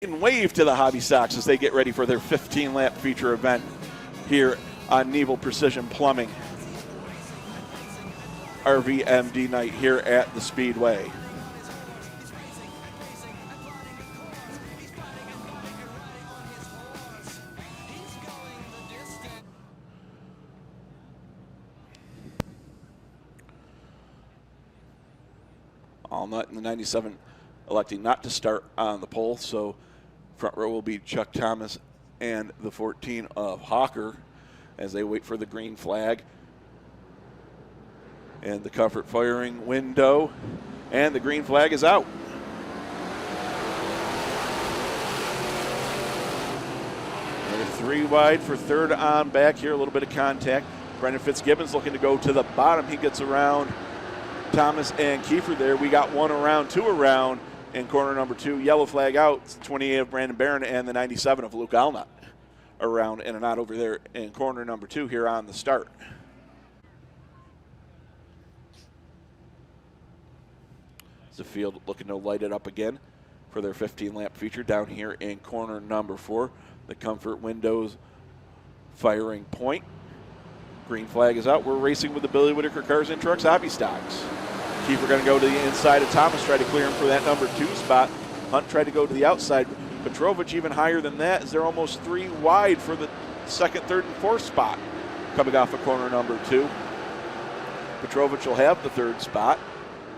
And wave to the Hobby Stocks as they get ready for their 15-lap feature event here on Neville Precision Plumbing RVMD night here at the Speedway. Allnut in the 97 electing not to start on the pole, so front row will be Chuck Thomas and the 14 of Hawker as they wait for the green flag. And the comfort firing window, and the green flag is out. They're 3 wide for third on back here, a little bit of contact. Brendan Fitzgibbons looking to go to the bottom. He gets around Thomas and Kiefer there. We got 1 around, 2 around in corner number 2. Yellow flag out, 28 of Brandon Barron and the 97 of Luke Allnut around in and out over there in corner number 2 here on the start. The field looking to light it up again for their 15-lap feature down here in corner number 4. The comfort windows firing point. Green flag is out. We're racing with the Billy Whitaker Cars and Trucks Hobby Stocks. Kiefer going to go to the inside of Thomas, try to clear him for that number 2 spot. Hunt tried to go to the outside. Petrovich even higher than that as they're almost 3 wide for the 2nd, 3rd, and 4th spot coming off of corner number 2. Petrovich will have the 3rd spot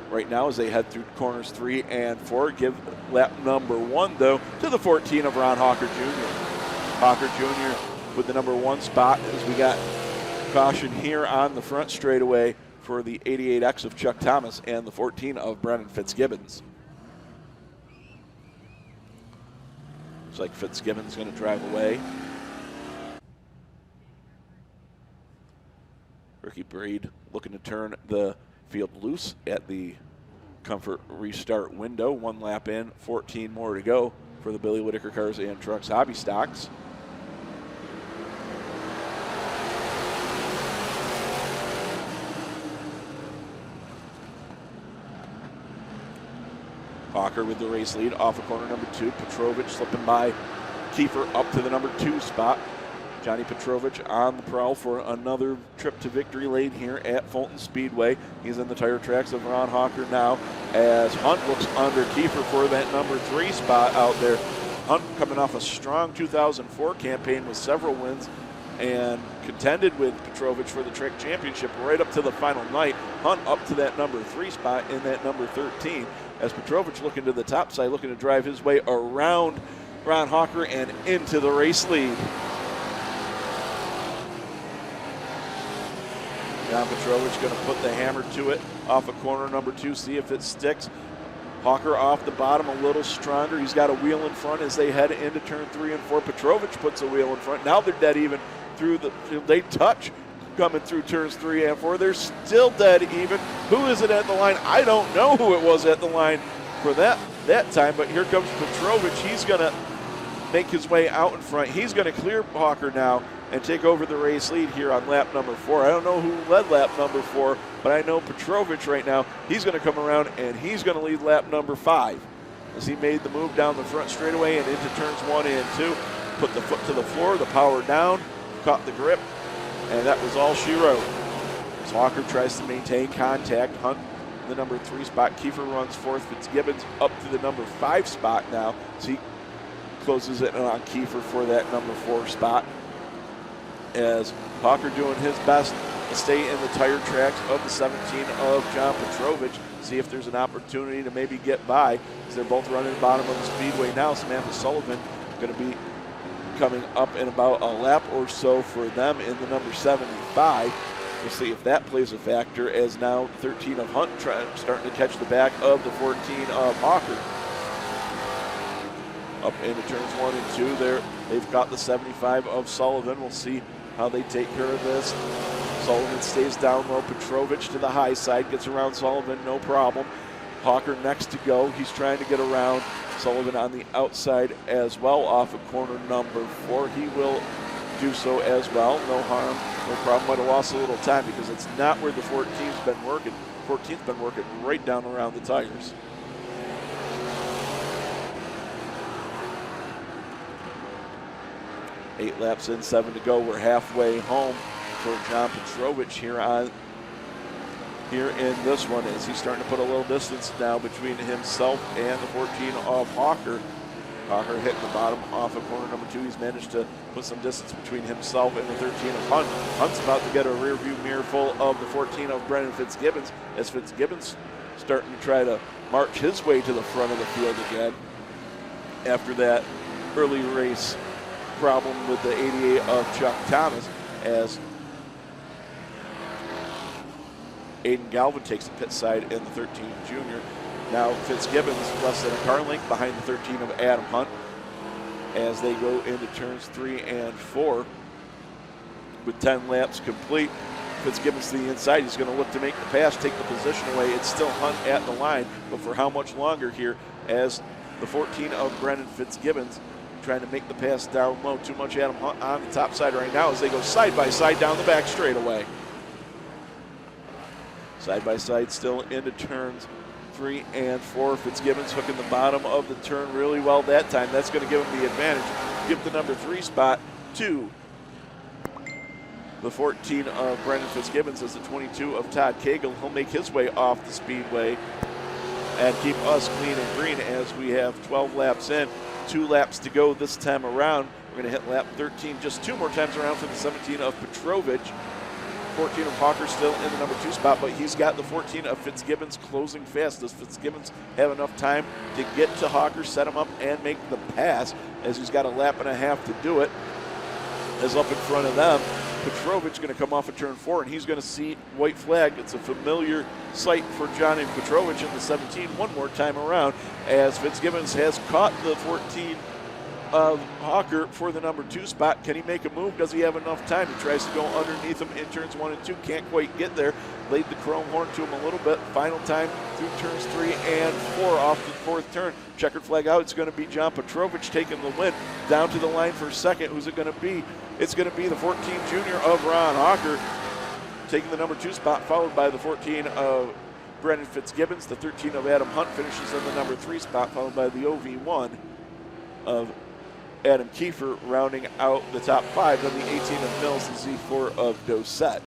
right now as they head through corners 3 and 4. Give lap number 1, though, to the 14 of Ron Hawker Jr. Hawker Jr. with the number 1 spot as we got caution here on the front straightaway for the 88X of Chuck Thomas and the 14 of Brennan Fitzgibbons. Looks like Fitzgibbons going to drive away. Ricky Breed looking to turn the field loose at the comfort restart window. 1 lap in, 14 more to go for the Billy Whitaker Cars and Trucks Hobby Stocks. Hawker with the race lead off of corner number 2. Petrovich slipping by Kiefer up to the number 2 spot. Johnny Petrovich on the prowl for another trip to victory lane here at Fulton Speedway. He's in the tire tracks of Ron Hawker now as Hunt looks under Kiefer for that number 3 spot out there. Hunt coming off a strong 2004 campaign with several wins and contended with Petrovich for the track championship right up to the final night. Hunt up to that number 3 spot in that number 13 as Petrovich looking to the top side, looking to drive his way around Ron Hawker and into the race lead. John Petrovich going to put the hammer to it off of corner number 2, see if it sticks. Hawker off the bottom a little stronger. He's got a wheel in front as they head into turn 3 and 4. Petrovich puts a wheel in front. Now they're dead even through the field. They touch coming through turns 3 and 4. They're still dead even. Who is it at the line? I don't know who it was at the line for that time, but here comes Petrovich. He's going to make his way out in front. He's going to clear Hawker now and take over the race lead here on lap number 4. I don't know who led lap number 4, but I know Petrovich right now, he's going to come around and he's going to lead lap number 5 as he made the move down the front straightaway and into turns 1 and 2. Put the foot to the floor, the power down, caught the grip, and that was all she wrote. As Hawker tries to maintain contact, Hunt the number 3 spot. Kiefer runs 4th. Fitzgibbons up to the number 5 spot now. So he closes it on Kiefer for that number 4 spot. As Hawker doing his best to stay in the tire tracks of the 17 of John Petrovich. See if there's an opportunity to maybe get by as they're both running bottom of the speedway now. Samantha Sullivan going to be coming up in about a lap or so for them in the number 75. We'll see if that plays a factor as now 13 of Hunt starting to catch the back of the 14 of Hawker. Up into turns 1 and 2 there. They've got the 75 of Sullivan. We'll see how they take care of this. Sullivan stays down low. Petrovich to the high side, gets around Sullivan, no problem. Hawker next to go. He's trying to get around Sullivan on the outside as well off of corner number 4. He will do so as well. No harm, no problem. Might have lost a little time because it's not where the 14's been working. 14's been working right down around the tires. 8 laps in, 7 to go. We're halfway home for John Petrovich here in this one, as he's starting to put a little distance now between himself and the 14 of Hawker. Hawker hitting the bottom off of corner number 2. He's managed to put some distance between himself and the 13 of Hunt. Hunt's about to get a rear view mirror full of the 14 of Brennan Fitzgibbons, as Fitzgibbons starting to try to march his way to the front of the field again after that early race problem with the 88 of Chuck Thomas, as Aiden Galvin takes the pit side in the 13 junior. Now Fitzgibbons less than a car length behind the 13 of Adam Hunt as they go into turns 3 and 4 with 10 laps complete. Fitzgibbons to the inside. He's going to look to make the pass, take the position away. It's still Hunt at the line, but for how much longer here, as the 14 of Brennan Fitzgibbons trying to make the pass down low. Too much Adam Hunt on the top side right now as they go side by side down the back straightaway. Side by side still into turns 3 and 4. Fitzgibbons hooking the bottom of the turn really well that time. That's going to give him the advantage. Give the number 3 spot to the 14 of Brendan Fitzgibbons as the 22 of Todd Cagle. He'll make his way off the speedway and keep us clean and green as we have 12 laps in. 2 laps to go this time around. We're going to hit lap 13 just 2 more times around for the 17 of Petrovich. 14 of Hawker still in the number 2 spot, but he's got the 14 of Fitzgibbons closing fast. Does Fitzgibbons have enough time to get to Hawker, set him up, and make the pass, as he's got a lap and a half to do it? As up in front of them, Petrovich going to come off of turn 4, and he's going to see white flag. It's a familiar sight for Johnny Petrovich in the 17 one more time around, as Fitzgibbons has caught the 14 of Hawker for the number 2 spot. Can he make a move? Does he have enough time? He tries to go underneath him in turns 1 and 2. Can't quite get there. Laid the chrome horn to him a little bit. Final time through turns 3 and 4 off the 4th turn. Checkered flag out. It's going to be John Petrovich taking the win. Down to the line for second. Who's it going to be? It's going to be the 14 junior of Ron Hawker taking the number 2 spot, followed by the 14 of Brendan Fitzgibbons. The 13 of Adam Hunt finishes in the number 3 spot, followed by the OV1 of Adam Kiefer rounding out the top 5. Then the 18 of Mills, the Z4 of Dosette.